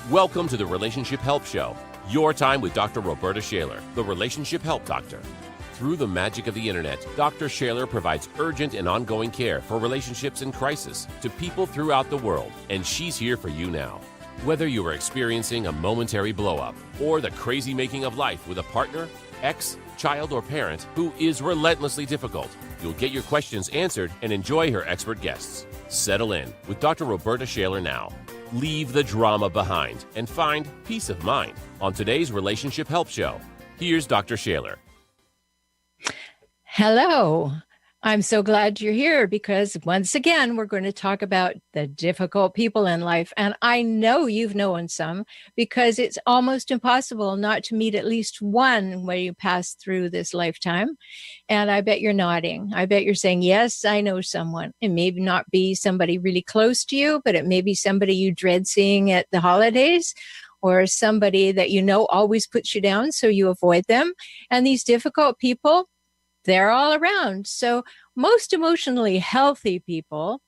Welcome to the Relationship Help Show, your time with Dr. Rhoberta Shaler, the Relationship Help Doctor. Through the magic of the internet, Dr. Shaler provides urgent and ongoing care for relationships in crisis to people throughout the world, and she's here for you now. Whether you are experiencing a momentary blow-up or the crazy making of life with a partner, ex, child, or parent who is relentlessly difficult, you'll get your questions answered and enjoy her expert guests. Settle in with Dr. Rhoberta Shaler now. Leave the drama behind and find peace of mind on today's Relationship Help Show. Here's Dr. Shaler. Hello. I'm so glad you're here because once again, we're going to talk about the difficult people in life. And I know you've known some because it's almost impossible not to meet at least one when you pass through this lifetime. And I bet you're nodding. I bet you're saying, yes, I know someone. It may not be somebody really close to you, but it may be somebody you dread seeing at the holidays, or somebody that you know always puts you down, so you avoid them. And these difficult people, they're all around. So most emotionally healthy people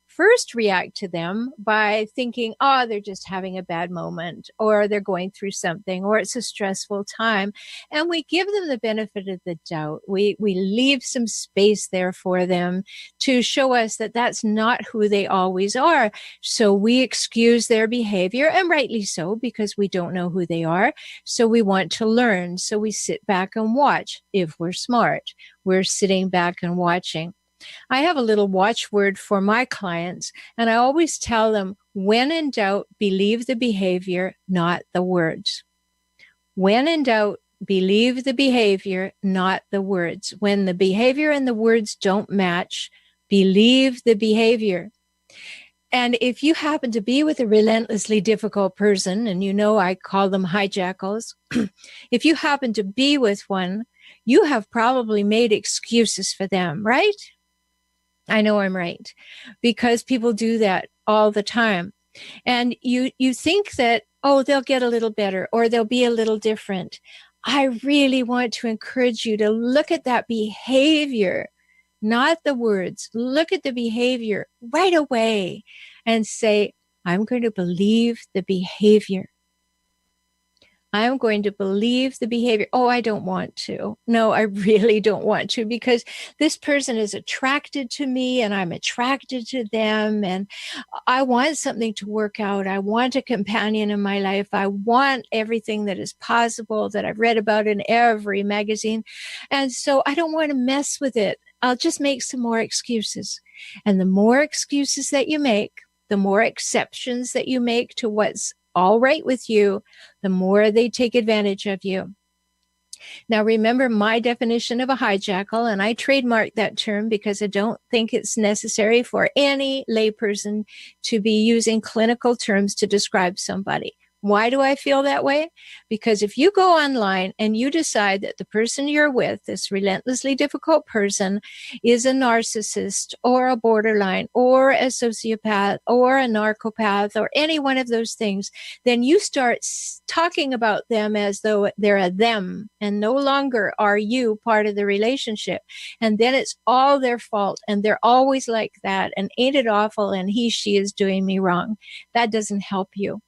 first react to them by thinking, oh, they're just having a bad moment, or they're going through something, or it's a stressful time. And we give them the benefit of the doubt. We leave some space there for them to show us that that's not who they always are. So we excuse their behavior, and rightly so, because we don't know who they are. So we want to learn. So we sit back and watch. If we're smart, we're sitting back and watching. I have a little watchword for my clients, and I always tell them, when in doubt, believe the behavior, not the words. When in doubt, believe the behavior, not the words. When the behavior and the words don't match, believe the behavior. And if you happen to be with a relentlessly difficult person, and you know I call them hijackals, if you happen to be with one, you have probably made excuses for them, right? I know I'm right, because people do that all the time. And you think that, oh, they'll get a little better, or they'll be a little different. I really want to encourage you to look at that behavior, not the words. Look at the behavior right away and say, I'm going to believe the behavior. I'm going to believe the behavior. Oh, I don't want to. No, I really don't want to, because this person is attracted to me and I'm attracted to them. And I want something to work out. I want a companion in my life. I want everything that is possible that I've read about in every magazine. And so I don't want to mess with it. I'll just make some more excuses. And the more excuses that you make, the more exceptions that you make to what's all right with you, the more they take advantage of you. Now, remember my definition of a hijackal, and I trademarked that term because I don't think it's necessary for any layperson to be using clinical terms to describe somebody. Why do I feel that way? Because if you go online and you decide that the person you're with, this relentlessly difficult person, is a narcissist or a borderline or a sociopath or a narcopath or any one of those things, then you start talking about them as though they're a them, and no longer are you part of the relationship. And then it's all their fault, and they're always like that, and ain't it awful, and she is doing me wrong. That doesn't help you.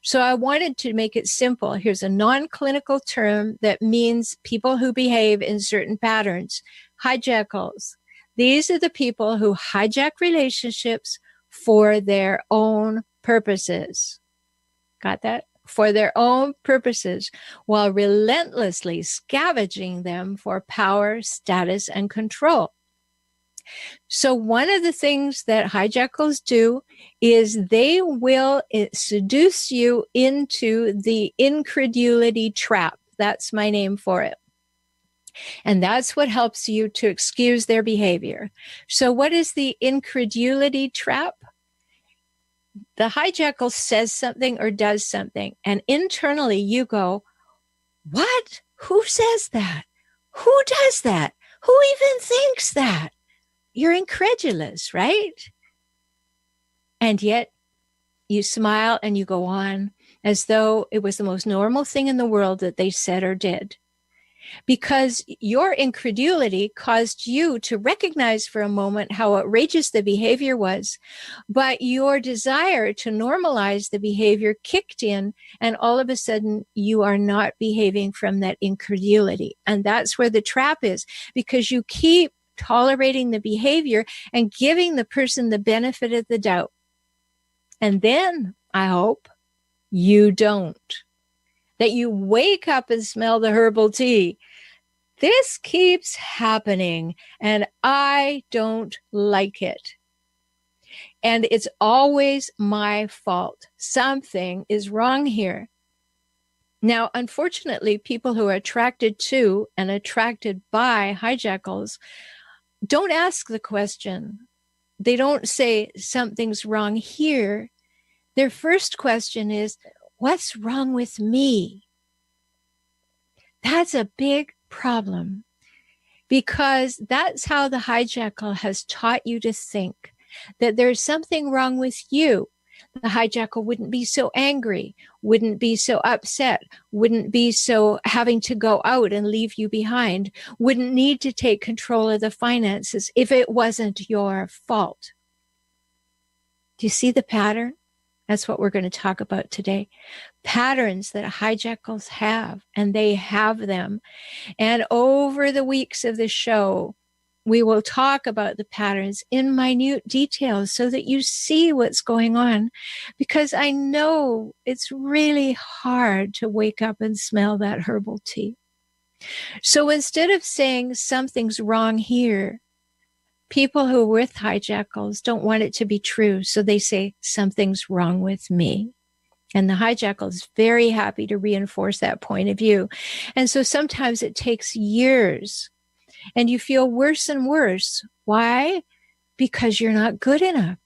So I wanted to make it simple. Here's a non-clinical term that means people who behave in certain patterns. Hijackals. These are the people who hijack relationships for their own purposes. Got that? For their own purposes, while relentlessly scavenging them for power, status, and control. So one of the things that hijackals do is they will seduce you into the incredulity trap. That's my name for it. And that's what helps you to excuse their behavior. So what is the incredulity trap? The hijackal says something or does something, and internally you go, what? Who says that? Who does that? Who even thinks that? You're incredulous, right? And yet you smile and you go on as though it was the most normal thing in the world that they said or did. because your incredulity caused you to recognize for a moment how outrageous the behavior was, but your desire to normalize the behavior kicked in, and all of a sudden you are not behaving from that incredulity. And that's where the trap is, because you keep tolerating the behavior and giving the person the benefit of the doubt. And then, I hope, you don't. That you wake up and smell the herbal tea. This keeps happening, and I don't like it. And it's always my fault. Something is wrong here. Now, unfortunately, people who are attracted to and attracted by hijackals don't ask the question. They don't say something's wrong here. Their first question is, what's wrong with me? That's a big problem, because that's how the hijackal has taught you to think, that there's something wrong with you. The hijackal wouldn't be so angry, wouldn't be so upset, wouldn't be so having to go out and leave you behind, wouldn't need to take control of the finances if it wasn't your fault. Do you see the pattern? That's what we're going to talk about today. Patterns that hijackals have, and they have them. And over the weeks of the show, we will talk about the patterns in minute details so that you see what's going on, because I know it's really hard to wake up and smell that herbal tea. So instead of saying something's wrong here, people who are with hijackals don't want it to be true, so they say something's wrong with me. And the hijackal is very happy to reinforce that point of view. And so sometimes it takes years, and you feel worse and worse. Why? Because you're not good enough.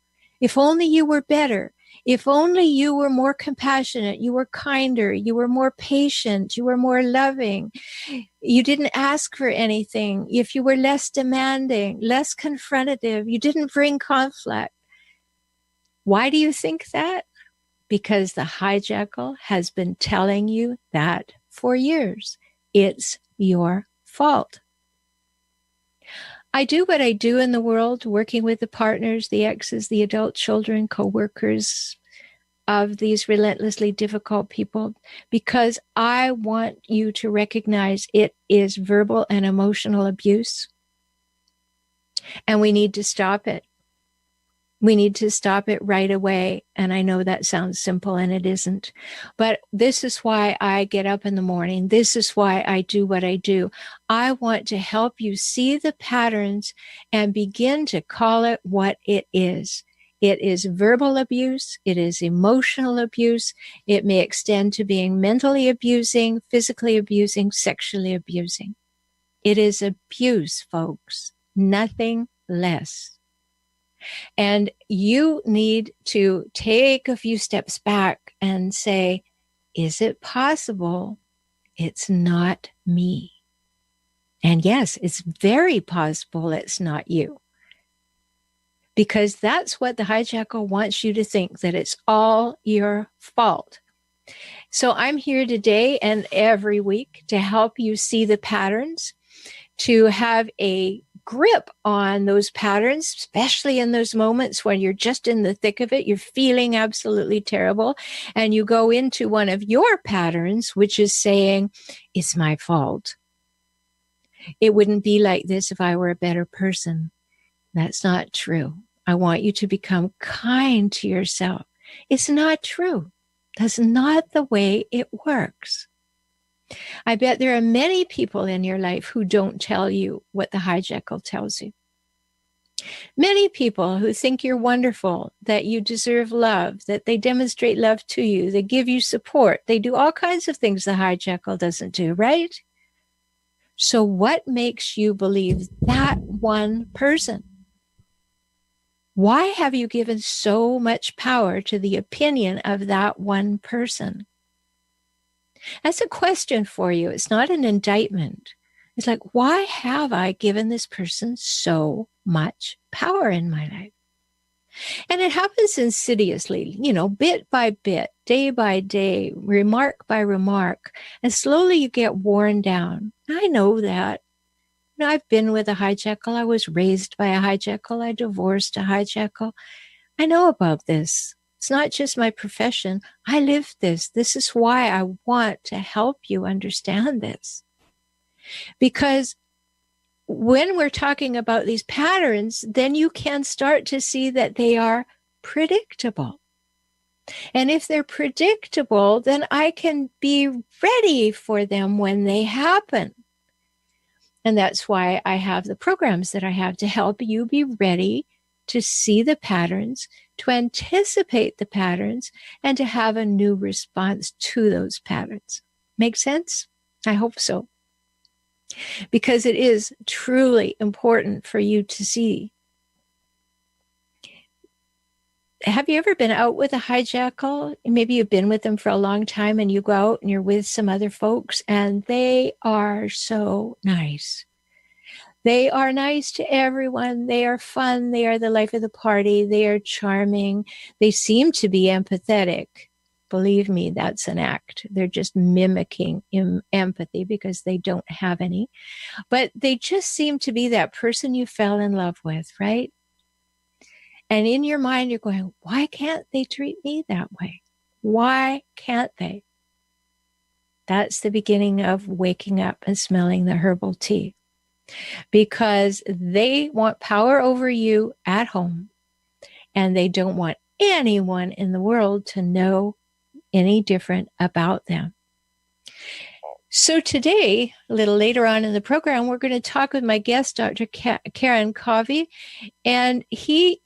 If only you were better. If only you were more compassionate, you were kinder, you were more patient, you were more loving, you didn't ask for anything, if you were less demanding, less confrontative, you didn't bring conflict. Why do you think that? Because the hijackal has been telling you that for years. It's your fault. I do what I do in the world, working with the partners, the exes, the adult children, co-workers of these relentlessly difficult people, because I want you to recognize it is verbal and emotional abuse. And we need to stop it. We need to stop it right away. And I know that sounds simple, and it isn't. But this is why I get up in the morning. This is why I do what I do. I want to help you see the patterns and begin to call it what it is. It is verbal abuse. It is emotional abuse. It may extend to being mentally abusing, physically abusing, sexually abusing. It is abuse, folks. Nothing less. And you need to take a few steps back and say, is it possible it's not me? And yes, it's very possible it's not you. Because that's what the hijackal wants you to think, that it's all your fault. So I'm here today and every week to help you see the patterns, to have a grip on those patterns, especially in those moments when you're just in the thick of it, you're feeling absolutely terrible, and you go into one of your patterns, which is saying, it's my fault. It wouldn't be like this if I were a better person. That's not true. I want you to become kind to yourself. It's not true. That's not the way it works. I bet there are many people in your life who don't tell you what the hijackal tells you. Many people who think you're wonderful, that you deserve love, that they demonstrate love to you, they give you support, they do all kinds of things the hijackal doesn't do, right? So what makes you believe that one person? Why have you given so much power to the opinion of that one person? That's a question for you. It's not an indictment. It's like, why have I given this person so much power in my life? And it happens insidiously, bit by bit, day by day, remark by remark. And slowly you get worn down. I know that. I've been with a hijackal. I was raised by a hijackal. I divorced a hijackal. I know about this. It's not just my profession. I live this. This is why I want to help you understand this. Because when we're talking about these patterns, then you can start to see that they are predictable. And if they're predictable, then I can be ready for them when they happen. And that's why I have the programs that I have to help you be ready to see the patterns, to anticipate the patterns, and to have a new response to those patterns. Make sense? I hope so. Because it is truly important for you to see. Have you ever been out with a hijackal? Maybe you've been with them for a long time and you go out and you're with some other folks and they are so nice. They are nice to everyone. They are fun. They are the life of the party. They are charming. They seem to be empathetic. Believe me, that's an act. They're just mimicking empathy because they don't have any. But they just seem to be that person you fell in love with, right? And in your mind, you're going, why can't they treat me that way? Why can't they? That's the beginning of waking up and smelling the herbal tea. Because they want power over you at home. And they don't want anyone in the world to know any different about them. So today, a little later on in the program, we're going to talk with my guest, Dr. Karen Covey, and she,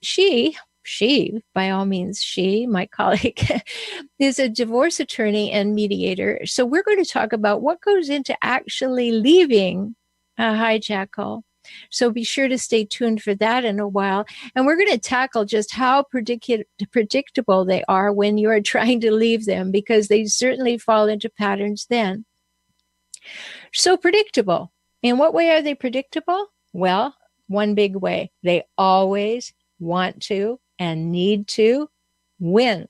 by all means, she, my colleague, is a divorce attorney and mediator. So we're going to talk about what goes into actually leaving a hijackal. So be sure to stay tuned for that in a while. And we're going to tackle just how predictable they are when you are trying to leave them, because they certainly fall into patterns then. So predictable. In what way are they predictable? Well, one big way. They always want to and need to win.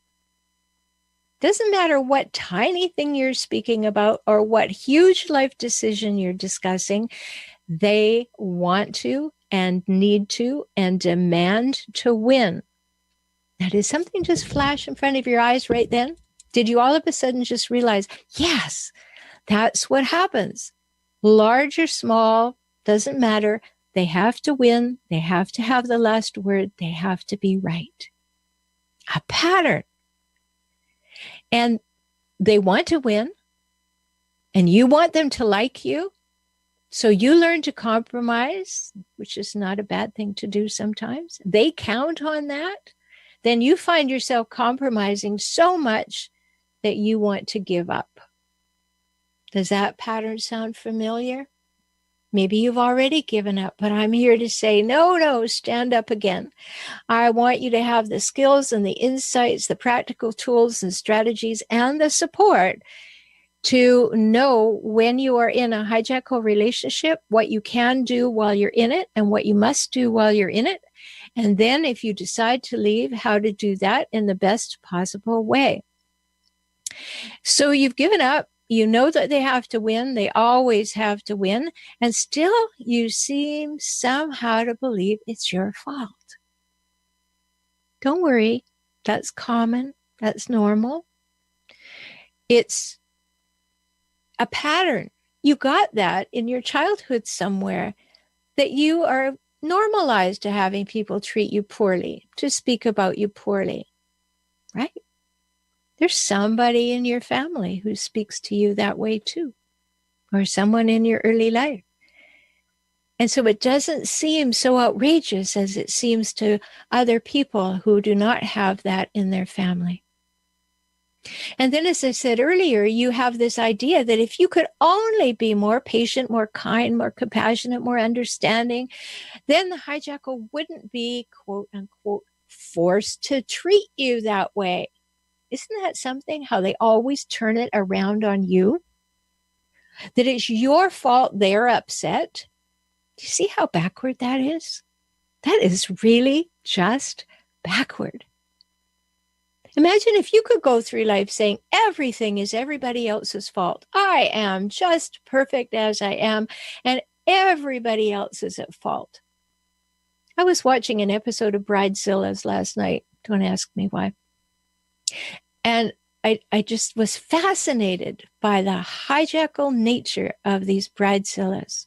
Doesn't matter what tiny thing you're speaking about or what huge life decision you're discussing, they want to and need to and demand to win. Now, did something just flash in front of your eyes right then? Did you all of a sudden just realize, yes, that's what happens. Large or small, doesn't matter. They have to win. They have to have the last word. They have to be right. A pattern. And they want to win. And you want them to like you. So you learn to compromise, which is not a bad thing to do sometimes. They count on that. Then you find yourself compromising so much that you want to give up. Does that pattern sound familiar? Maybe you've already given up, but I'm here to say, no, stand up again. I want you to have the skills and the insights, the practical tools and strategies, and the support to know when you are in a hijackal relationship, what you can do while you're in it and what you must do while you're in it. And then if you decide to leave, how to do that in the best possible way. So you've given up. You know that they have to win. They always have to win. And still you seem somehow to believe it's your fault. Don't worry. That's common. That's normal. It's a pattern. You got that in your childhood somewhere, that you are normalized to having people treat you poorly, to speak about you poorly, right? There's somebody in your family who speaks to you that way too, or someone in your early life. And so it doesn't seem so outrageous as it seems to other people who do not have that in their family. And then, as I said earlier, you have this idea that if you could only be more patient, more kind, more compassionate, more understanding, then the hijackal wouldn't be, quote unquote, forced to treat you that way. Isn't that something, how they always turn it around on you? That it's your fault they're upset. Do you see how backward that is? That is really just backward. Imagine if you could go through life saying everything is everybody else's fault. I am just perfect as I am, and everybody else is at fault. I was watching an episode of Bridezillas last night. Don't ask me why. And I just was fascinated by the hijackal nature of these Bridezillas.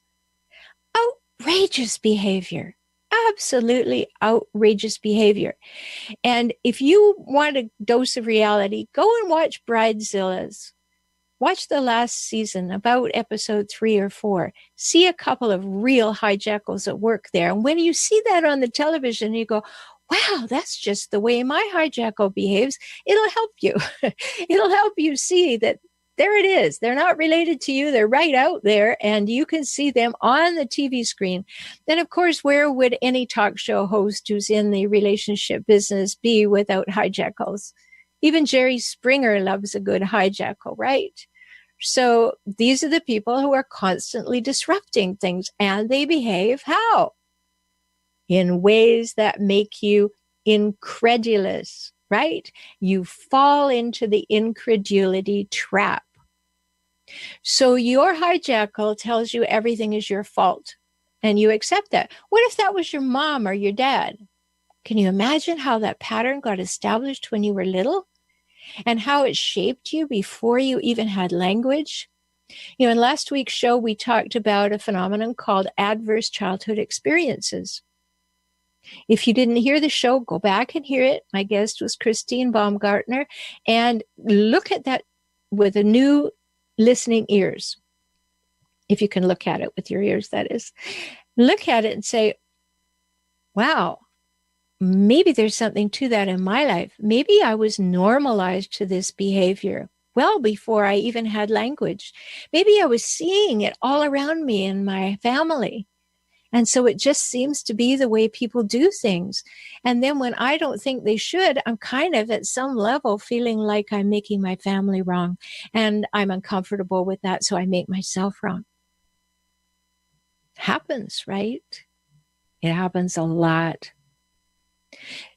Outrageous behavior. Absolutely outrageous behavior. And if you want a dose of reality, go and watch Bridezillas. Watch the last season, about episode 3 or 4. See a couple of real hijackals at work there. And when you see that on the television, you go, wow, that's just the way my hijackal behaves. It'll help you. It'll help you see that there it is. They're not related to you. They're right out there, and you can see them on the TV screen. Then, of course, where would any talk show host who's in the relationship business be without hijackals? Even Jerry Springer loves a good hijackal, right? So these are the people who are constantly disrupting things, and they behave how? In ways that make you incredulous, right? You fall into the incredulity trap. So your hijackal tells you everything is your fault, and you accept that. What if that was your mom or your dad? Can you imagine how that pattern got established when you were little, and how it shaped you before you even had language? You know, in last week's show, we talked about a phenomenon called adverse childhood experiences. If you didn't hear the show, go back and hear it. My guest was Christine Baumgartner, and look at that with a new listening ears. If you can look at it with your ears, that is. Look at it and say, wow, maybe there's something to that in my life. Maybe I was normalized to this behavior well before I even had language. Maybe I was seeing it all around me in my family. And so it just seems to be the way people do things. And then when I don't think they should, I'm kind of at some level feeling like I'm making my family wrong. And I'm uncomfortable with that, so I make myself wrong. Happens, right? It happens a lot.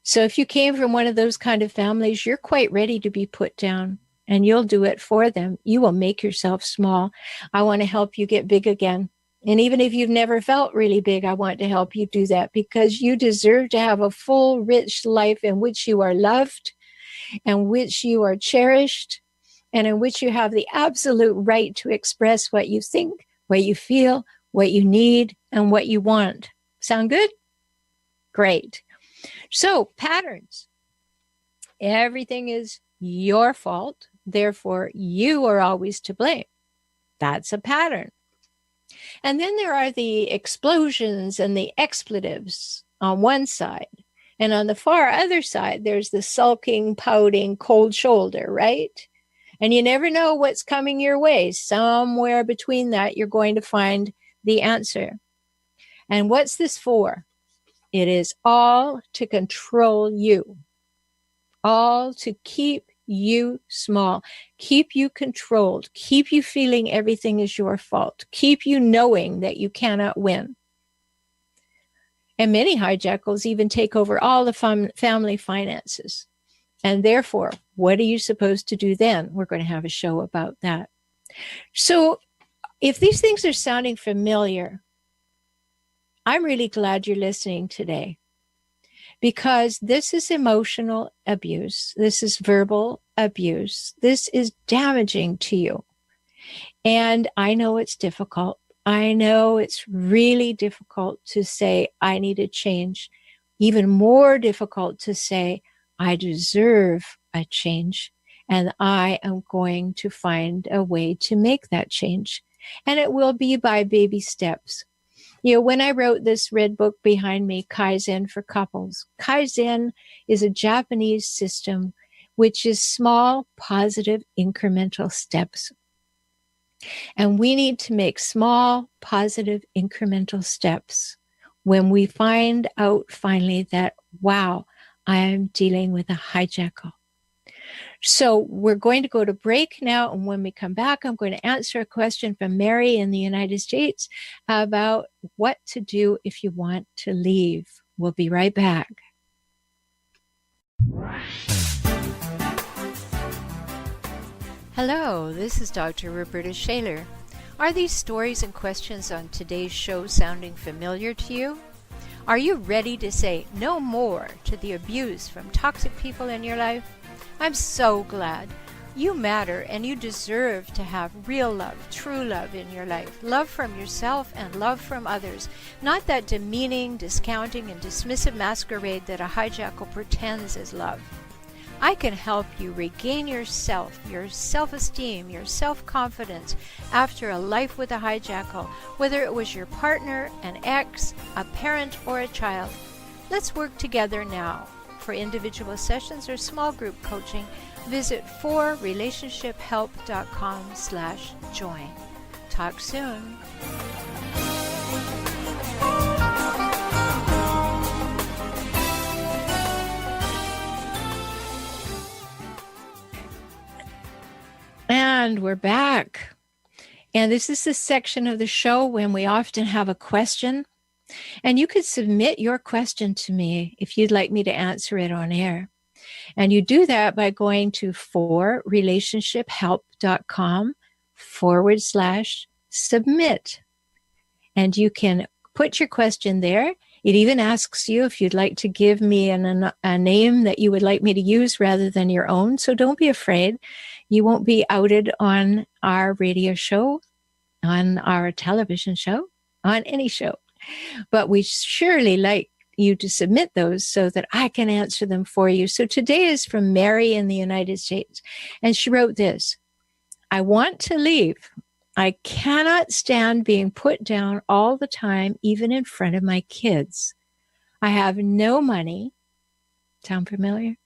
So if you came from one of those kind of families, you're quite ready to be put down, and you'll do it for them. You will make yourself small. I want to help you get big again. And even if you've never felt really big, I want to help you do that, because you deserve to have a full, rich life in which you are loved, and which you are cherished, and in which you have the absolute right to express what you think, what you feel, what you need, and what you want. Sound good? Great. So, patterns. Everything is your fault. Therefore, you are always to blame. That's a pattern. And then there are the explosions and the expletives on one side. And on the far other side, there's the sulking, pouting, cold shoulder, right? And you never know what's coming your way. Somewhere between that, you're going to find the answer. And what's this for? It is all to control you, all to keep you small, keep you controlled, keep you feeling everything is your fault, keep you knowing that you cannot win. And many hijackals even take over all the family finances. And therefore, what are you supposed to do then? We're going to have a show about that. So if these things are sounding familiar, I'm really glad you're listening today, because this is emotional abuse. This is verbal abuse. This is damaging to you. And I know it's difficult. I know it's really difficult to say, I need a change. Even more difficult to say, I deserve a change. And I am going to find a way to make that change. And it will be by baby steps. You know, when I wrote this red book behind me, Kaizen for Couples, Kaizen is a Japanese system which is small, positive, incremental steps. And we need to make small, positive, incremental steps when we find out finally that, wow, I am dealing with a hijackal. So we're going to go to break now. And when we come back, I'm going to answer a question from Mary in the United States about what to do if you want to leave. We'll be right back. Hello, this is Dr. Rhoberta Shaler. Are these stories and questions on today's show sounding familiar to you? Are you ready to say no more to the abuse from toxic people in your life? I'm so glad. You matter and you deserve to have real love, true love in your life. Love from yourself and love from others. Not that demeaning, discounting, and dismissive masquerade that a hijackal pretends is love. I can help you regain yourself, your self-esteem, your self-confidence after a life with a hijackal, whether it was your partner, an ex, a parent, or a child. Let's work together now. For individual sessions or small group coaching, visit forrelationshiphelp.com/join. Talk soon. And we're back. And this is the section of the show when we often have a question. And you could submit your question to me if you'd like me to answer it on air. And you do that by going to forrelationshiphelp.com/submit. And you can put your question there. It even asks you if you'd like to give me a name that you would like me to use rather than your own. So don't be afraid. You won't be outed on our radio show, on our television show, on any show. But we surely like you to submit those so that I can answer them for you. So today is from Mary in the United States. And she wrote this: I want to leave. I cannot stand being put down all the time, even in front of my kids. I have no money. Sound familiar?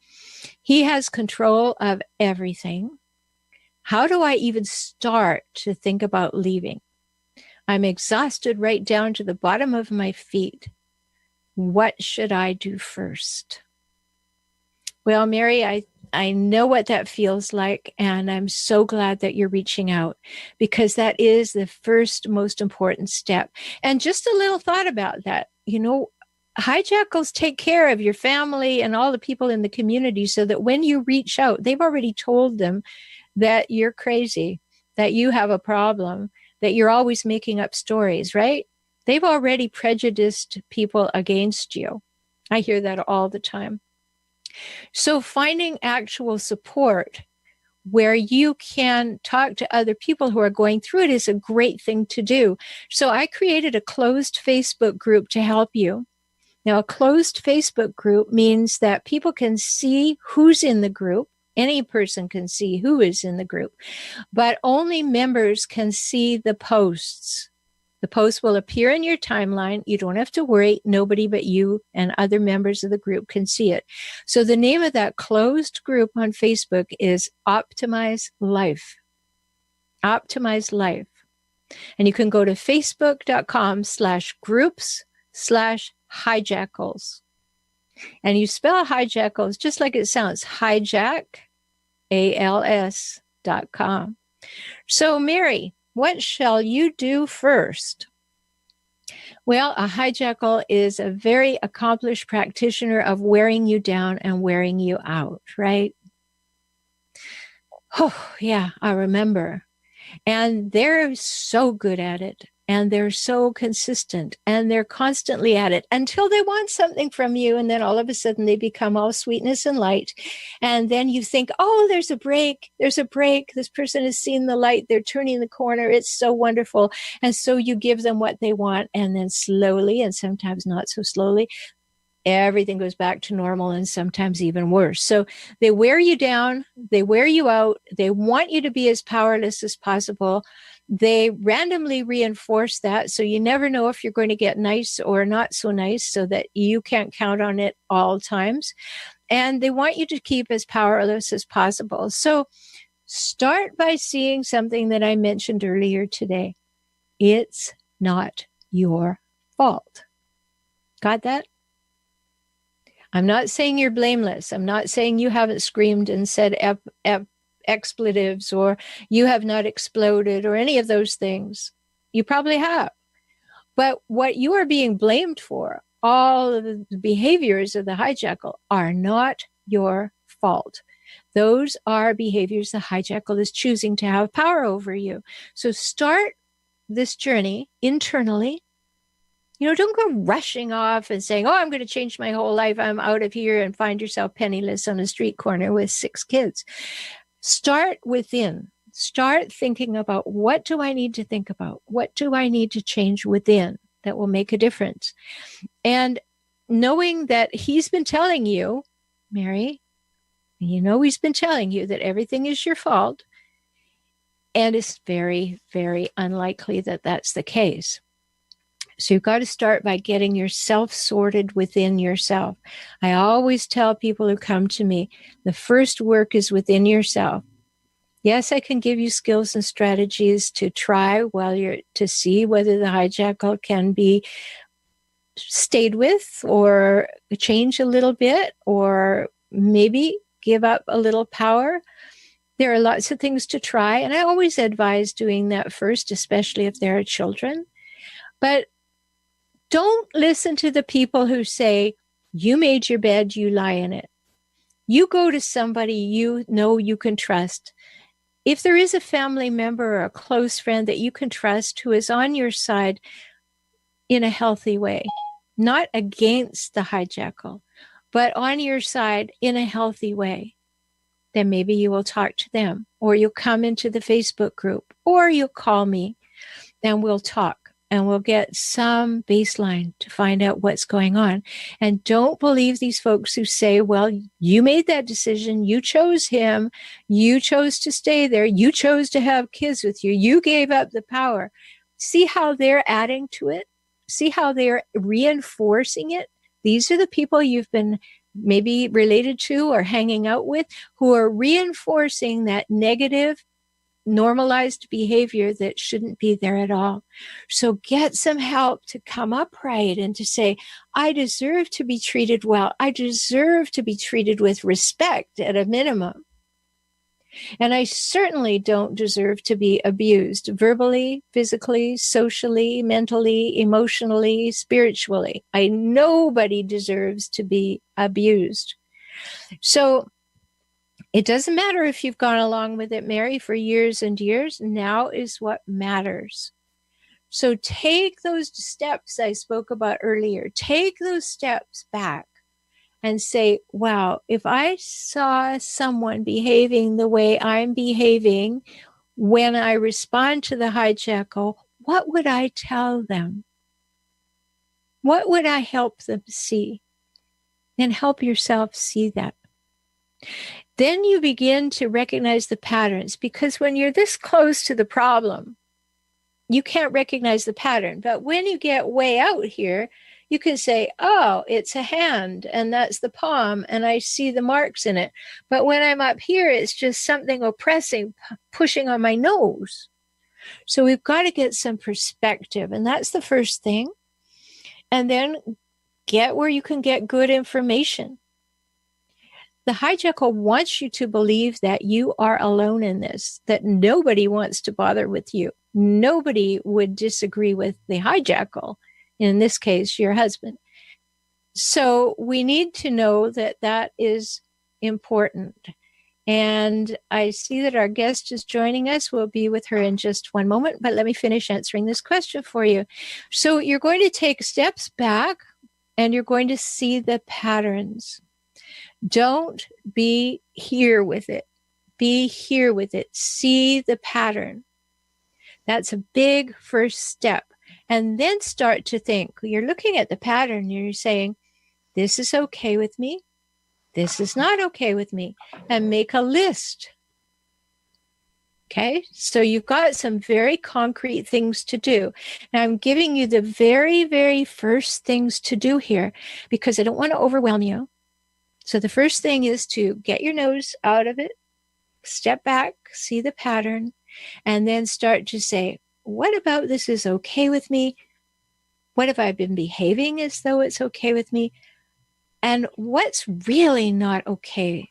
He has control of everything. How do I even start to think about leaving? I'm exhausted right down to the bottom of my feet. What should I do first? Well, Mary, I know what that feels like, and I'm so glad that you're reaching out, because that is the first most important step. And just a little thought about that. You know, hijackals take care of your family and all the people in the community so that when you reach out, they've already told them that you're crazy, that you have a problem, that you're always making up stories, right? They've already prejudiced people against you. I hear that all the time. So finding actual support where you can talk to other people who are going through it is a great thing to do. So I created a closed Facebook group to help you. Now, a closed Facebook group means that people can see who's in the group. Any person can see who is in the group, but only members can see the posts. The posts will appear in your timeline. You don't have to worry. Nobody but you and other members of the group can see it. So the name of that closed group on Facebook is Optimize Life. Optimize Life. And you can go to facebook.com/groups/hijackals. And you spell hijackals just like it sounds, hijackals.com. So Mary, what shall you do first? Well, a hijackal is a very accomplished practitioner of wearing you down and wearing you out, right? Oh, yeah, I remember. And they're so good at it. And they're so consistent. And they're constantly at it until they want something from you. And then all of a sudden they become all sweetness and light. And then you think, oh, there's a break. There's a break. This person has seen the light. They're turning the corner. It's so wonderful. And so you give them what they want. And then slowly, and sometimes not so slowly, everything goes back to normal and sometimes even worse. So they wear you down. They wear you out. They want you to be as powerless as possible. They randomly reinforce that. So you never know if you're going to get nice or not so nice, so that you can't count on it all times. And they want you to keep as powerless as possible. So start by seeing something that I mentioned earlier today. It's not your fault. Got that? I'm not saying you're blameless. I'm not saying you haven't screamed and said expletives, or you have not exploded, or any of those things. You probably have. But what you are being blamed for, all of the behaviors of the hijackal, are not your fault. Those are behaviors the hijackal is choosing to have power over you. So start this journey internally. Don't go rushing off and saying, oh, I'm going to change my whole life. I'm out of here, and find yourself penniless on a street corner with 6 kids. Start within. Start thinking about, what do I need to think about? What do I need to change within that will make a difference? And knowing that he's been telling you, Mary, he's been telling you that everything is your fault. And it's very, very unlikely that that's the case. So you've got to start by getting yourself sorted within yourself. I always tell people who come to me, the first work is within yourself. Yes, I can give you skills and strategies to try to see whether the hijackal can be stayed with or change a little bit, or maybe give up a little power. There are lots of things to try. And I always advise doing that first, especially if there are children. But don't listen to the people who say, you made your bed, you lie in it. You go to somebody you can trust. If there is a family member or a close friend that you can trust who is on your side in a healthy way, not against the hijackal, but on your side in a healthy way, then maybe you will talk to them, or you'll come into the Facebook group, or you'll call me and we'll talk. And we'll get some baseline to find out what's going on. And don't believe these folks who say, well, you made that decision. You chose him. You chose to stay there. You chose to have kids with you. You gave up the power. See how they're adding to it? See how they're reinforcing it? These are the people you've been maybe related to or hanging out with, who are reinforcing that negative, normalized behavior that shouldn't be there at all. So get some help to come upright and to say, I deserve to be treated well. I deserve to be treated with respect at a minimum. And I certainly don't deserve to be abused verbally, physically, socially, mentally, emotionally, spiritually. Nobody deserves to be abused. So it doesn't matter if you've gone along with it, Mary, for years and years. Now is what matters. So take those steps I spoke about earlier. Take those steps back and say, wow, if I saw someone behaving the way I'm behaving when I respond to the hijackal, what would I tell them? What would I help them see? And help yourself see that. Then you begin to recognize the patterns, because when you're this close to the problem, you can't recognize the pattern. But when you get way out here, you can say, oh, it's a hand, and that's the palm, and I see the marks in it. But when I'm up here, it's just something oppressing, pushing on my nose. So we've got to get some perspective, and that's the first thing. And then get where you can get good information. The hijackal wants you to believe that you are alone in this, that nobody wants to bother with you. Nobody would disagree with the hijackal, in this case, your husband. So we need to know that that is important. And I see that our guest is joining us. We'll be with her in just one moment, but let me finish answering this question for you. So you're going to take steps back and you're going to see the patterns. Don't be here with it. Be here with it. See the pattern. That's a big first step. And then start to think. You're looking at the pattern and you're saying, this is okay with me. This is not okay with me. And make a list. Okay, so you've got some very concrete things to do. Now I'm giving you the very, very first things to do here because I don't want to overwhelm you. So the first thing is to get your nose out of it, step back, see the pattern, and then start to say, what about this is okay with me? What have I been behaving as though it's okay with me? And what's really not okay?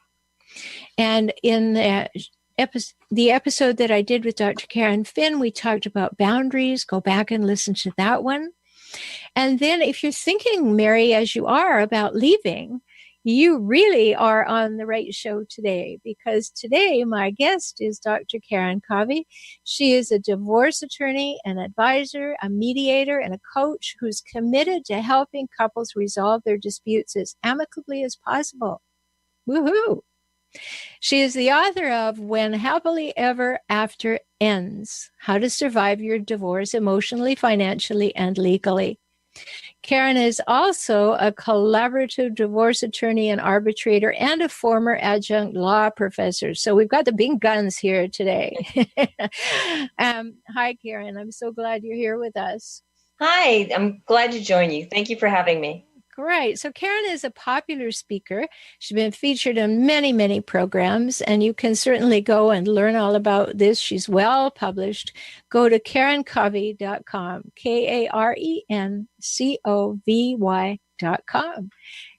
And in the episode that I did with Dr. Karen Finn, we talked about boundaries. Go back and listen to that one. And then if you're thinking, Mary, as you are about leaving, You really are on the right show today, because today my guest is Dr. Karen Covey. She is a divorce attorney, an advisor, a mediator, and a coach who's committed to helping couples resolve their disputes as amicably as possible. Woohoo! She is the author of When Happily Ever After Ends: How to Survive Your Divorce Emotionally, Financially, and Legally. Karen is also a collaborative divorce attorney and arbitrator and a former adjunct law professor. So we've got the big guns here today. Hi, Karen. I'm so glad you're here with us. Hi, I'm glad to join you. Thank you for having me. Great. So Karen is a popular speaker. She's been featured in many, many programs, and you can certainly go and learn all about this. She's well published. Go to KarenCovey.com, KarenCovy.com.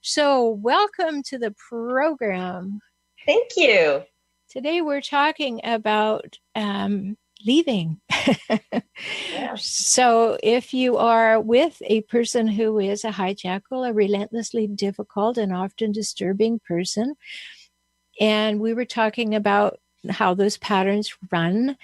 So welcome to the program. Thank you. Today we're talking about leaving. Yeah. So if you are with a person who is a hijackal, a relentlessly difficult and often disturbing person, and we were talking about how those patterns run.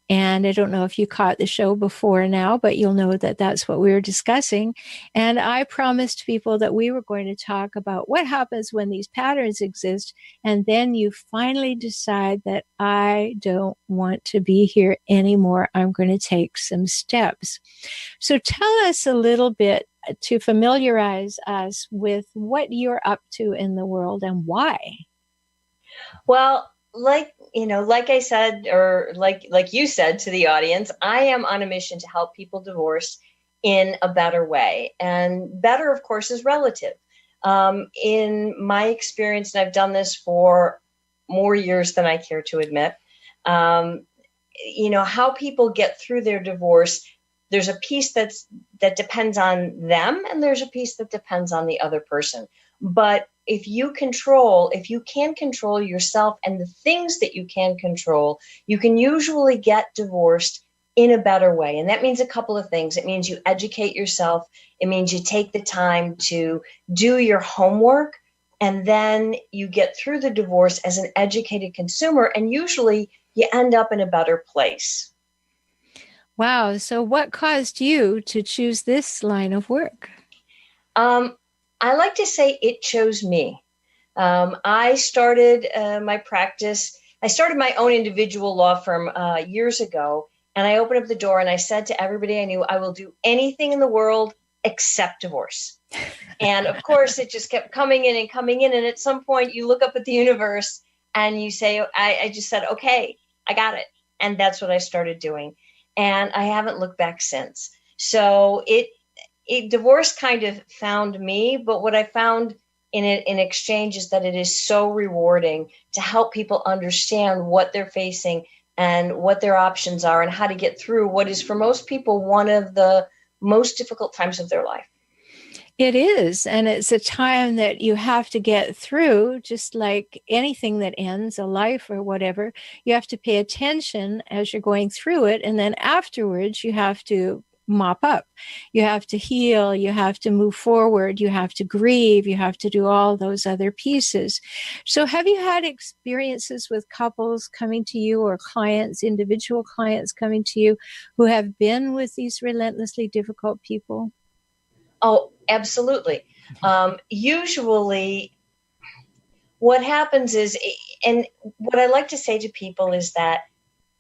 And I don't know if you caught the show before now, but you'll know that that's what we were discussing. And I promised people that we were going to talk about what happens when these patterns exist. And then you finally decide that I don't want to be here anymore. I'm going to take some steps. So tell us a little bit to familiarize us with what you're up to in the world and why. Well, like I said, or like you said to the audience, I am on a mission to help people divorce in a better way. And better, of course, is relative. In my experience, and I've done this for more years than I care to admit, how people get through their divorce, there's a piece that depends on them, and there's a piece that depends on the other person. But if you can control yourself and the things that you can control, you can usually get divorced in a better way. And that means a couple of things. It means you educate yourself. It means you take the time to do your homework, and then you get through the divorce as an educated consumer, and usually you end up in a better place. Wow. So what caused you to choose this line of work? I like to say it chose me. I started my practice. I started my own individual law firm years ago, and I opened up the door and I said to everybody I knew, I will do anything in the world except divorce. And of course, it just kept coming in and coming in. And at some point, you look up at the universe and you say, I just said, okay, I got it. And that's what I started doing. And I haven't looked back since. So divorce kind of found me, but what I found in exchange is that it is so rewarding to help people understand what they're facing and what their options are and how to get through what is for most people one of the most difficult times of their life. It is. And it's a time that you have to get through, just like anything that ends, a life or whatever. You have to pay attention as you're going through it. And then afterwards, you have to mop up. You have to heal. You have to move forward. You have to grieve. You have to do all those other pieces. So have you had experiences with couples coming to you, or clients, individual clients coming to you, who have been with these relentlessly difficult people? Oh, absolutely. Usually what happens is, and what I like to say to people is that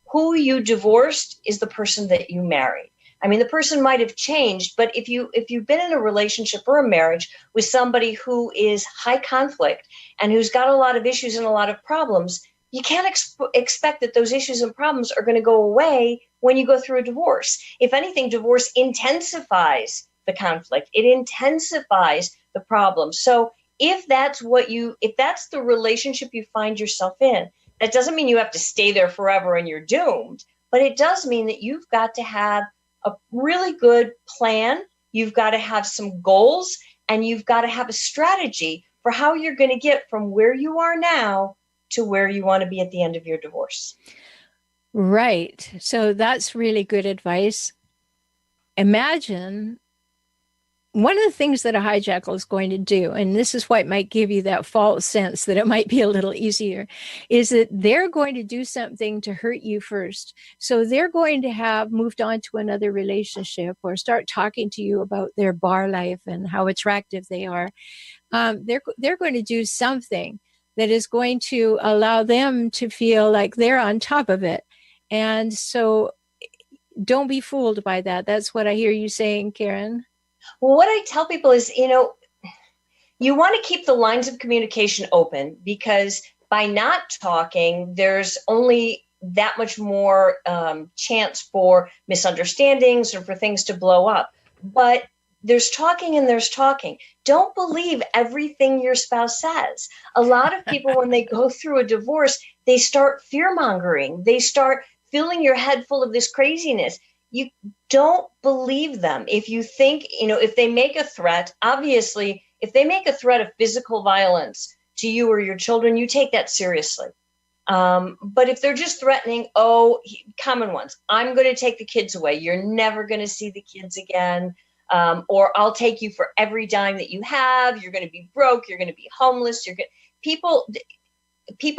who you divorced is the person that you married. I mean, the person might have changed, but if you've been in a relationship or a marriage with somebody who is high conflict and who's got a lot of issues and a lot of problems, you can't expect that those issues and problems are going to go away when you go through a divorce. If anything, divorce intensifies the conflict. It intensifies the problem. So if that's the relationship you find yourself in, that doesn't mean you have to stay there forever and you're doomed, but it does mean that you've got to have a really good plan. You've got to have some goals, and you've got to have a strategy for how you're going to get from where you are now to where you want to be at the end of your divorce. Right. So that's really good advice. Imagine one of the things that a hijackal is going to do, and this is what might give you that false sense that it might be a little easier, is that they're going to do something to hurt you first. So they're going to have moved on to another relationship or start talking to you about their bar life and how attractive they are. They're going to do something that is going to allow them to feel like they're on top of it. And so don't be fooled by that. That's what I hear you saying, Karen. Well, what I tell people is, you want to keep the lines of communication open, because by not talking, there's only that much more chance for misunderstandings or for things to blow up. But there's talking and there's talking. Don't believe everything your spouse says. A lot of people, when they go through a divorce, they start fear-mongering. They start filling your head full of this craziness. You don't believe them. If you think, if they make a threat, obviously, if they make a threat of physical violence to you or your children, you take that seriously. But if they're just threatening, common ones, I'm going to take the kids away. You're never going to see the kids again. Or I'll take you for every dime that you have. You're going to be broke. You're going to be homeless. People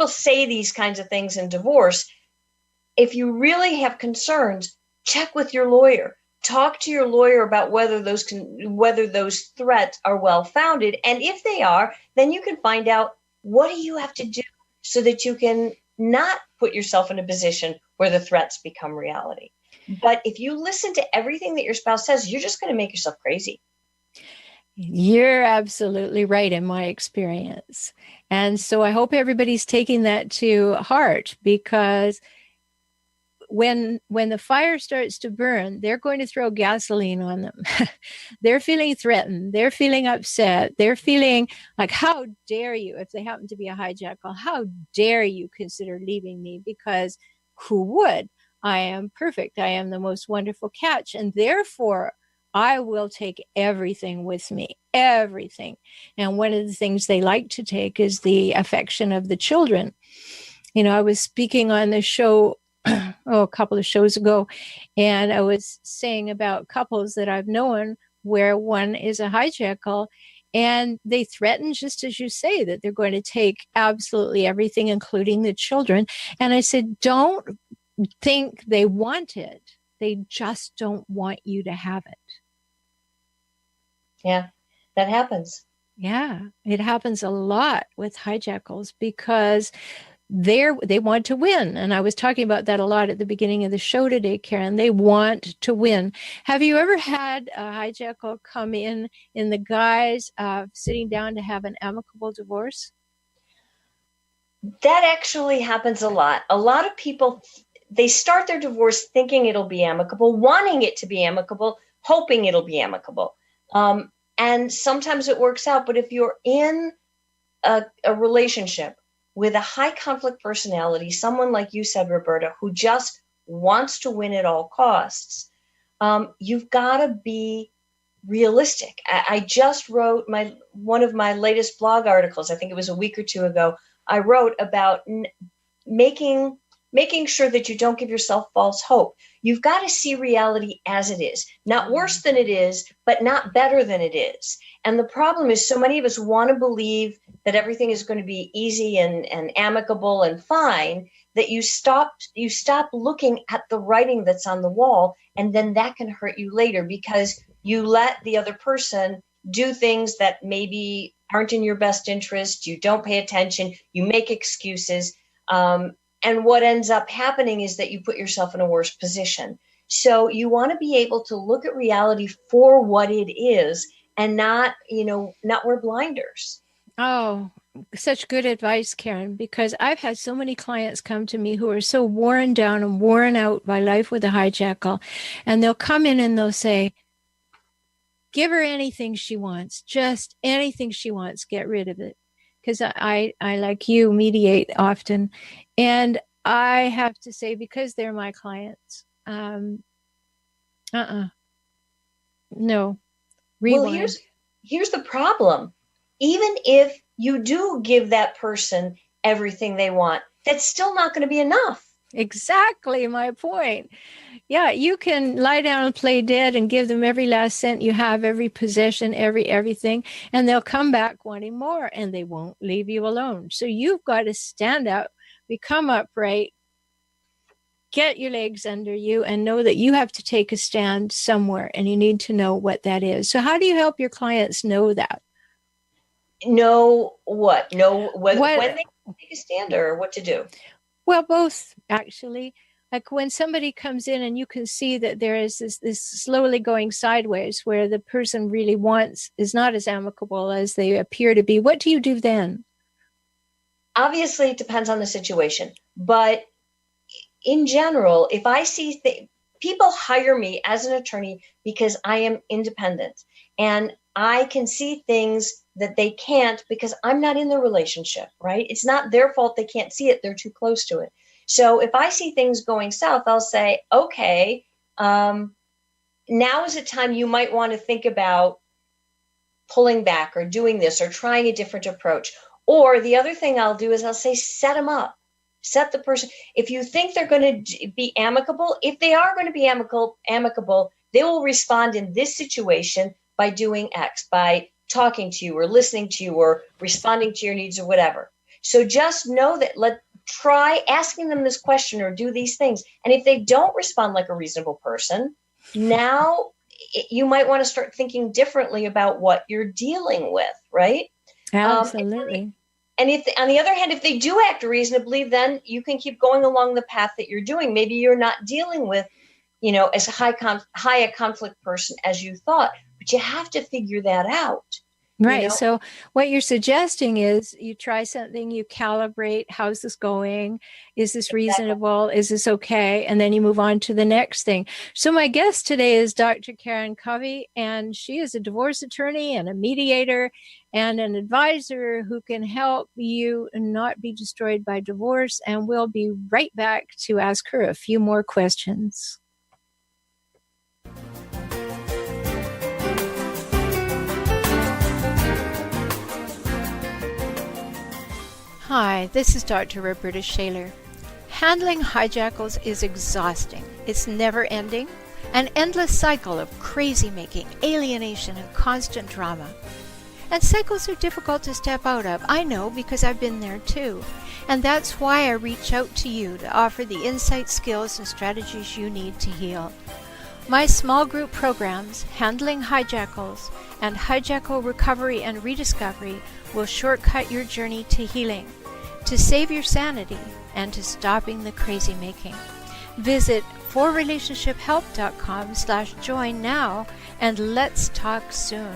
say these kinds of things in divorce. If you really have concerns, check with your lawyer. Talk to your lawyer about whether those threats are well-founded. And if they are, then you can find out, what do you have to do so that you can not put yourself in a position where the threats become reality. But if you listen to everything that your spouse says, you're just going to make yourself crazy. You're absolutely right in my experience. And so I hope everybody's taking that to heart, because when the fire starts to burn, they're going to throw gasoline on them. They're feeling threatened. They're feeling upset. They're feeling like, how dare you, if they happen to be a hijackal, how dare you consider leaving me? Because who would? I am perfect. I am the most wonderful catch. And therefore, I will take everything with me, everything. And one of the things they like to take is the affection of the children. I was speaking on the show a couple of shows ago, and I was saying about couples that I've known where one is a hijackal, and they threaten, just as you say, that they're going to take absolutely everything, including the children. And I said, don't think they want it. They just don't want you to have it. Yeah, that happens. Yeah, it happens a lot with hijackals because they want to win. And I was talking about that a lot at the beginning of the show today, Karen. They want to win. Have you ever had a hijackal come in the guise of sitting down to have an amicable divorce? That actually happens a lot. A lot of people, they start their divorce thinking it'll be amicable, wanting it to be amicable, hoping it'll be amicable. And sometimes it works out. But if you're in a relationship with a high conflict personality, someone like you said, Rhoberta, who just wants to win at all costs, you've got to be realistic. I just wrote one of my latest blog articles, I think it was a week or two ago. I wrote about making sure that you don't give yourself false hope. You've got to see reality as it is, not worse than it is, but not better than it is. And the problem is, so many of us want to believe that everything is going to be easy and amicable and fine, that you stop looking at the writing that's on the wall, and then that can hurt you later because you let the other person do things that maybe aren't in your best interest. You don't pay attention. You make excuses. And what ends up happening is that you put yourself in a worse position. So you want to be able to look at reality for what it is and not wear blinders. Oh, such good advice, Karen, because I've had so many clients come to me who are so worn down and worn out by life with a hijackal. And they'll come in and they'll say, give her anything she wants, just anything she wants, get rid of it. Because I, like you, mediate often. And I have to say, because they're my clients, no. Rewind. Well, here's the problem. Even if you do give that person everything they want, that's still not going to be enough. Exactly my point. Yeah, you can lie down and play dead and give them every last cent you have, every possession, everything, and they'll come back wanting more and they won't leave you alone. So you've got to stand up, become upright, get your legs under you, and know that you have to take a stand somewhere and you need to know what that is. So how do you help your clients know that? Know what? Know when they take a stand or what to do? Well, both actually. Like when somebody comes in and you can see that there is this slowly going sideways where the person really is not as amicable as they appear to be. What do you do then? Obviously, it depends on the situation. But in general, if I see people hire me as an attorney because I am independent and I can see things that they can't because I'm not in the relationship, right? It's not their fault they can't see it. They're too close to it. So if I see things going south, I'll say, okay, now is a time you might want to think about pulling back or doing this or trying a different approach. Or the other thing I'll do is I'll say, set them up. Set the person. If you think they're going to be amicable, if they are going to be amicable, they will respond in this situation by doing X, by talking to you or listening to you or responding to your needs or whatever. So just know that try asking them this question or do these things. And if they don't respond like a reasonable person, now you might want to start thinking differently about what you're dealing with, right? Absolutely. And if, on the other hand, if they do act reasonably, then you can keep going along the path that you're doing. Maybe you're not dealing with, as high a conflict person as you thought, but you have to figure that out. Right. So what you're suggesting is you try something, you calibrate, how's this going? Is this reasonable? Is this okay? And then you move on to the next thing. So my guest today is Dr. Karen Covey, and she is a divorce attorney and a mediator and an advisor who can help you not be destroyed by divorce. And we'll be right back to ask her a few more questions. Hi, this is Dr. Rhoberta Shaler. Handling hijackals is exhausting. It's never ending, an endless cycle of crazy making, alienation, and constant drama. And cycles are difficult to step out of. I know because I've been there too. And that's why I reach out to you to offer the insight, skills, and strategies you need to heal. My small group programs, Handling Hijackals and Hijackal Recovery and Rediscovery, will shortcut your journey to healing, to save your sanity, and to stopping the crazy making. Visit forrelationshiphelp.com/join now, and let's talk soon.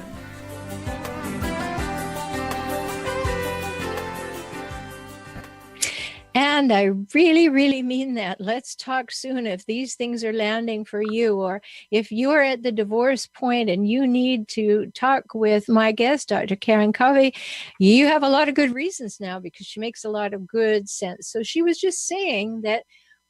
And I really, really mean that. Let's talk soon if these things are landing for you, or if you're at the divorce point and you need to talk with my guest, Dr. Karen Covey. You have a lot of good reasons now because she makes a lot of good sense. So she was just saying that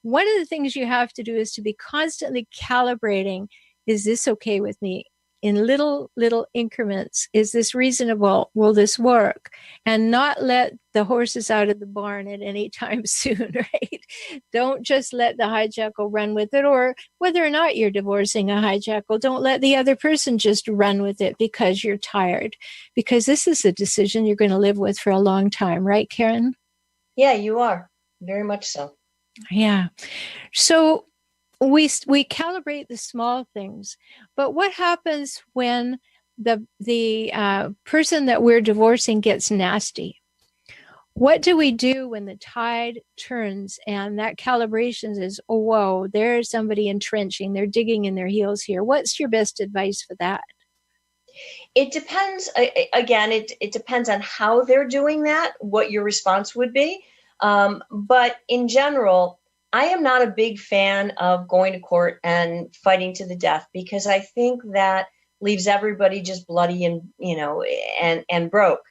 one of the things you have to do is to be constantly calibrating, is this okay with me? In little increments. Is this reasonable? Will this work? And not let the horses out of the barn at any time soon, right? Don't just let the hijackal run with it, or whether or not you're divorcing a hijackal, don't let the other person just run with it because you're tired, because this is a decision you're going to live with for a long time, right, Karen? Yeah, you are. Very much so. Yeah. So we calibrate the small things, but what happens when the person that we're divorcing gets nasty? What do we do when the tide turns and that calibration is, oh, whoa, there's somebody entrenching, they're digging in their heels here? What's your best advice for that? It depends. Again, it depends on how they're doing that, what your response would be. But in general, I am not a big fan of going to court and fighting to the death, because I think that leaves everybody just bloody and, and broke.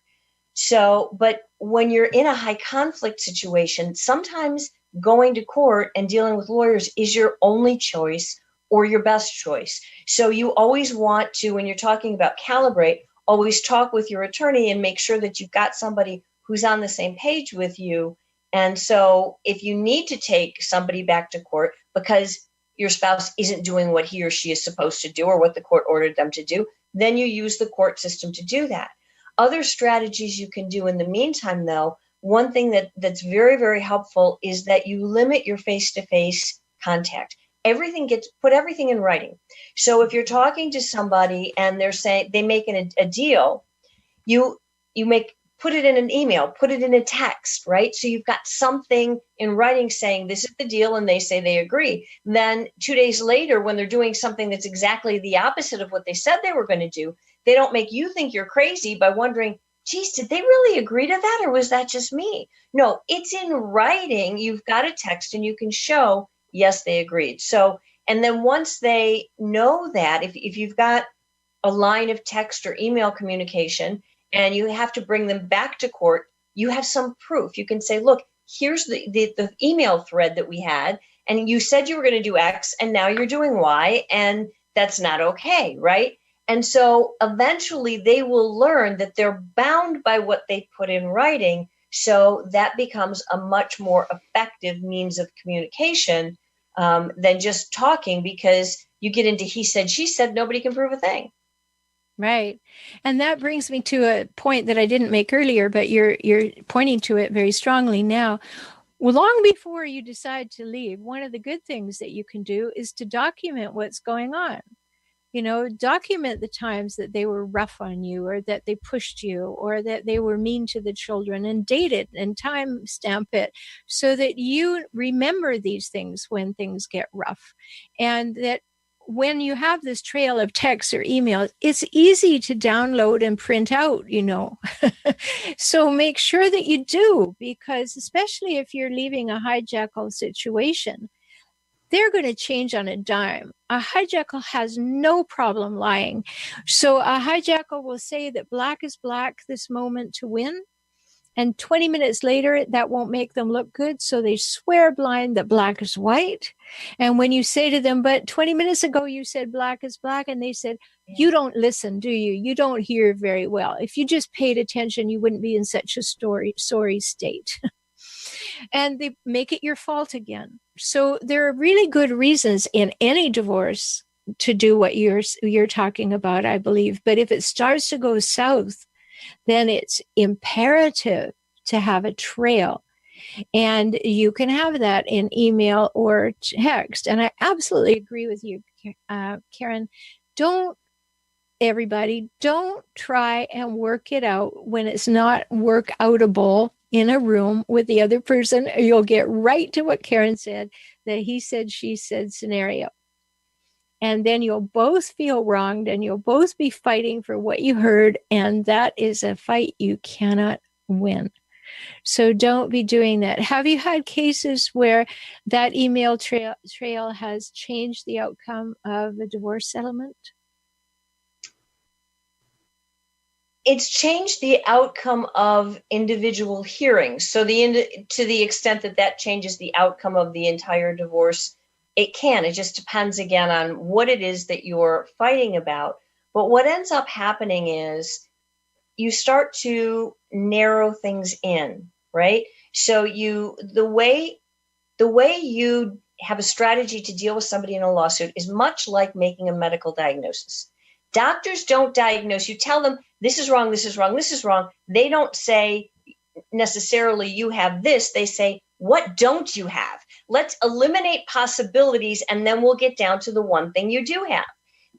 So, but when you're in a high conflict situation, sometimes going to court and dealing with lawyers is your only choice or your best choice. So you always want to, when you're talking about calibrate, always talk with your attorney and make sure that you've got somebody who's on the same page with you And so if you need to take somebody back to court because your spouse isn't doing what he or she is supposed to do or what the court ordered them to do, then you use the court system to do that. Other strategies you can do in the meantime, though, one thing that's very, very helpful is that you limit your face-to-face contact. Put everything in writing. So if you're talking to somebody and they're saying they make a deal, you put it in an email, put it in a text, right? So you've got something in writing saying this is the deal, and they say they agree. Then 2 days later, when they're doing something that's exactly the opposite of what they said they were going to do, they don't make you think you're crazy by wondering, geez, did they really agree to that, or was that just me? No, it's in writing. You've got a text and you can show, yes, they agreed. So, and then once they know that, if you've got a line of text or email communication and you have to bring them back to court, you have some proof. You can say, look, here's the email thread that we had, and you said you were going to do X, and now you're doing Y, and that's not okay, right? And so eventually they will learn that they're bound by what they put in writing. So that becomes a much more effective means of communication than just talking, because you get into he said, she said, nobody can prove a thing. Right. And that brings me to a point that I didn't make earlier, but you're pointing to it very strongly now. Well, long before you decide to leave, one of the good things that you can do is to document what's going on. Document the times that they were rough on you, or that they pushed you, or that they were mean to the children, and date it and time stamp it so that you remember these things when things get rough. And that when you have this trail of texts or emails, it's easy to download and print out, So make sure that you do, because especially if you're leaving a hijackal situation, they're going to change on a dime. A hijackal has no problem lying. So a hijackal will say that black is black this moment to win. And 20 minutes later, that won't make them look good. So they swear blind that black is white. And when you say to them, but 20 minutes ago, you said black is black. And they said, you don't listen, do you? You don't hear very well. If you just paid attention, you wouldn't be in such a sorry state. And they make it your fault again. So there are really good reasons in any divorce to do what you're talking about, I believe. But if it starts to go south, then it's imperative to have a trail. And you can have that in email or text. And I absolutely agree with you, Karen. Don't try and work it out when it's not work-outable in a room with the other person. You'll get right to what Karen said, that he said, she said scenario. And then you'll both feel wronged, and you'll both be fighting for what you heard. And that is a fight you cannot win. So don't be doing that. Have you had cases where that email trail has changed the outcome of a divorce settlement? It's changed the outcome of individual hearings. So to the extent that changes the outcome of the entire divorce, it can. It just depends, again, on what it is that you're fighting about. But what ends up happening is you start to narrow things in, right? So the way you have a strategy to deal with somebody in a lawsuit is much like making a medical diagnosis. Doctors don't diagnose. You tell them, this is wrong, this is wrong, this is wrong. They don't say necessarily you have this. They say, what don't you have? Let's eliminate possibilities, and then we'll get down to the one thing you do have.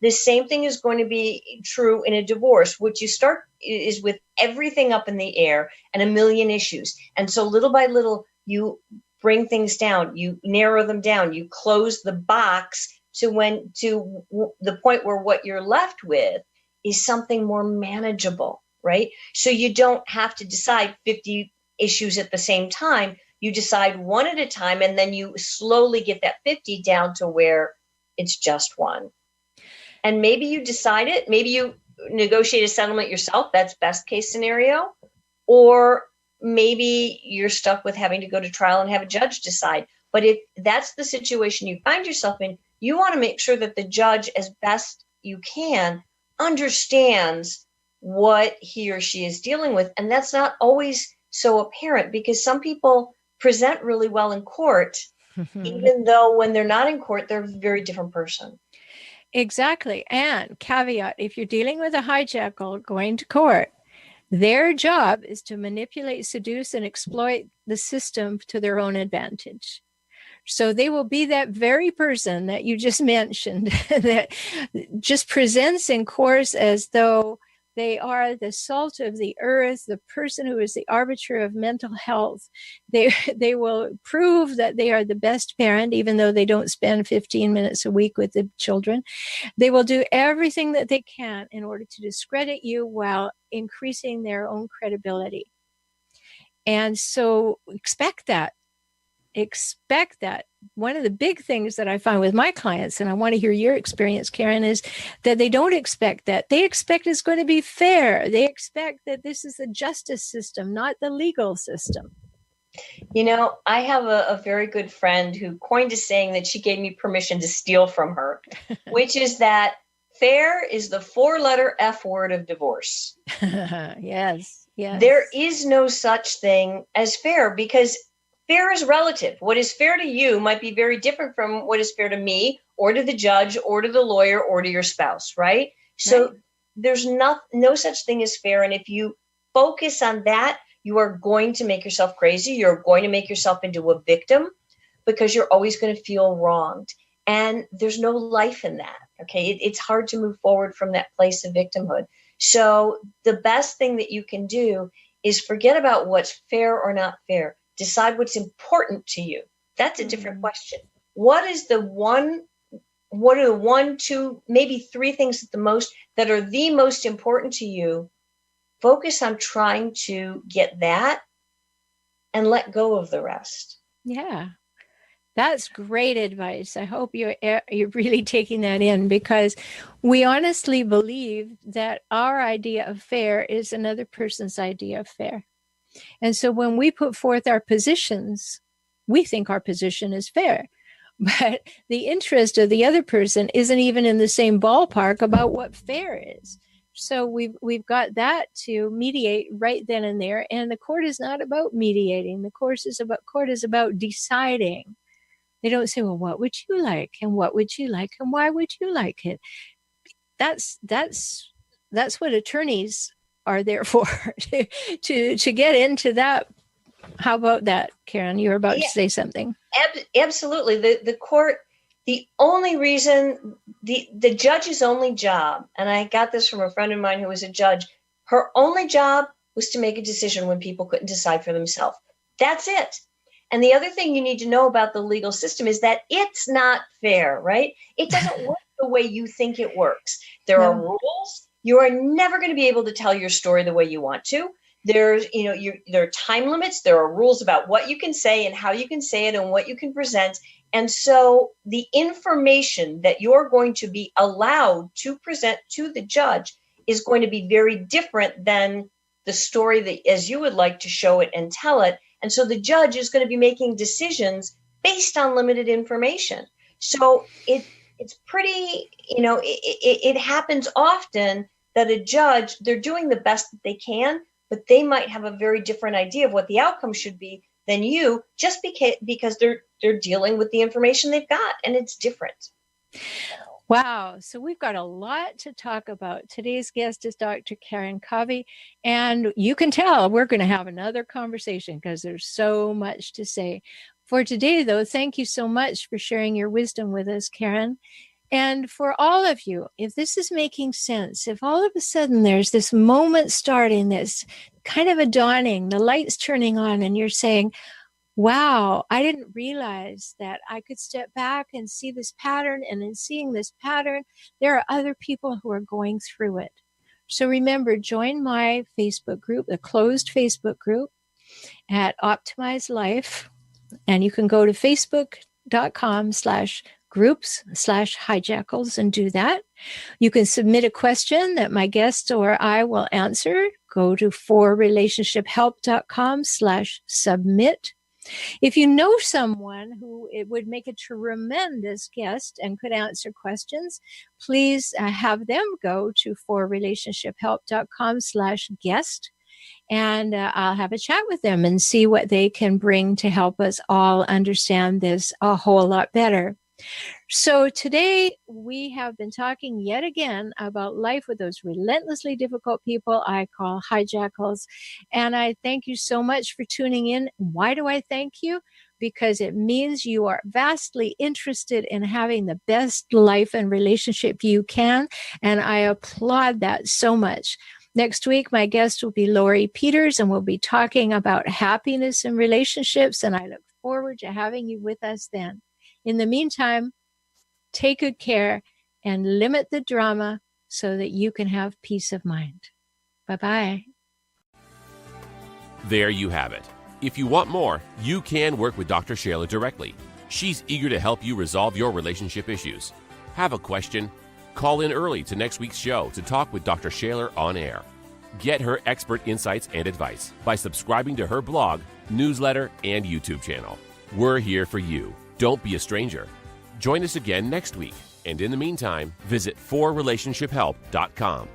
The same thing is going to be true in a divorce. What you start is with everything up in the air and a million issues. And so little by little, you bring things down, you narrow them down, you close the box to the point where what you're left with is something more manageable, right? So you don't have to decide 50 issues at the same time. You decide one at a time, and then you slowly get that 50 down to where it's just one. And maybe you decide it, maybe you negotiate a settlement yourself. That's best case scenario. Or maybe you're stuck with having to go to trial and have a judge decide. But if that's the situation you find yourself in, you want to make sure that the judge, as best you can, understands what he or she is dealing with. And that's not always so apparent, because some people present really well in court, even though when they're not in court, they're a very different person. Exactly. And caveat, if you're dealing with a hijackal going to court, their job is to manipulate, seduce, and exploit the system to their own advantage. So they will be that very person that you just mentioned that just presents in course as though they are the salt of the earth, the person who is the arbiter of mental health. They will prove that they are the best parent, even though they don't spend 15 minutes a week with the children. They will do everything that they can in order to discredit you while increasing their own credibility. And so expect that. One of the big things that I find with my clients, and I want to hear your experience, Karen, is that they don't expect that. They expect it's going to be fair. They expect that this is the justice system, not the legal system. You know, I have a very good friend who coined a saying that she gave me permission to steal from her, which is that fair is the 4-letter F word of divorce. Yes. There is no such thing as fair, because fair is relative. What is fair to you might be very different from what is fair to me or to the judge or to the lawyer or to your spouse, right? So there's no such thing as fair. And if you focus on that, you are going to make yourself crazy. You're going to make yourself into a victim because you're always going to feel wronged. And there's no life in that, okay? It's hard to move forward from that place of victimhood. So the best thing that you can do is forget about what's fair or not fair. Decide what's important to you. That's a different question. What are the 1, 2, maybe 3 things that are the most important to you? Focus on trying to get that and let go of the rest. Yeah. That's great advice. I hope you're really taking that in, because we honestly believe that our idea of fair is another person's idea of fair. And so when we put forth our positions, we think our position is fair, but the interest of the other person isn't even in the same ballpark about what fair is. So we've got that to mediate right then and there. And the court is not about mediating. The court is about deciding. They don't say, well, what would you like? And what would you like? And why would you like it? That's what attorneys are there for, to get into that. How about that, Karen? You were about to say something. Absolutely. The court, the only reason, the judge's only job, and I got this from a friend of mine who was a judge, her only job was to make a decision when people couldn't decide for themselves. That's it. And the other thing you need to know about the legal system is that it's not fair, right? It doesn't work the way you think it works. There are rules. You are never going to be able to tell your story the way you want to. There are time limits. There are rules about what you can say and how you can say it and what you can present. And so the information that you're going to be allowed to present to the judge is going to be very different than the story that as you would like to show it and tell it. And so the judge is going to be making decisions based on limited information. So it's pretty, it happens often that a judge, they're doing the best that they can, but they might have a very different idea of what the outcome should be than you, just because they're dealing with the information they've got, and it's different. Wow. So we've got a lot to talk about. Today's guest is Dr. Karen Covey, and you can tell we're going to have another conversation because there's so much to say. For today, though, thank you so much for sharing your wisdom with us, Karen. And for all of you, if this is making sense, if all of a sudden there's this moment starting, this kind of a dawning, the light's turning on, and you're saying, wow, I didn't realize that I could step back and see this pattern. And in seeing this pattern, there are other people who are going through it. So remember, join my Facebook group, the closed Facebook group at Optimize Life. And you can go to facebook.com/groups/hijackals and do that. You can submit a question that my guest or I will answer. Go to forrelationshiphelp.com/submit. If you know someone who it would make a tremendous guest and could answer questions, please have them go to forrelationshiphelp.com/guest. and I'll have a chat with them and see what they can bring to help us all understand this a whole lot better. So today we have been talking yet again about life with those relentlessly difficult people I call hijackals. And I thank you so much for tuning in. Why do I thank you? Because it means you are vastly interested in having the best life and relationship you can. And I applaud that so much. Next week, my guest will be Lori Peters, and we'll be talking about happiness in relationships. And I look forward to having you with us then. In the meantime, take good care and limit the drama so that you can have peace of mind. Bye-bye. There you have it. If you want more, you can work with Dr. Shaler directly. She's eager to help you resolve your relationship issues. Have a question? Call in early to next week's show to talk with Dr. Shaler on air. Get her expert insights and advice by subscribing to her blog, newsletter, and YouTube channel. We're here for you. Don't be a stranger. Join us again next week. And in the meantime, visit forrelationshiphelp.com.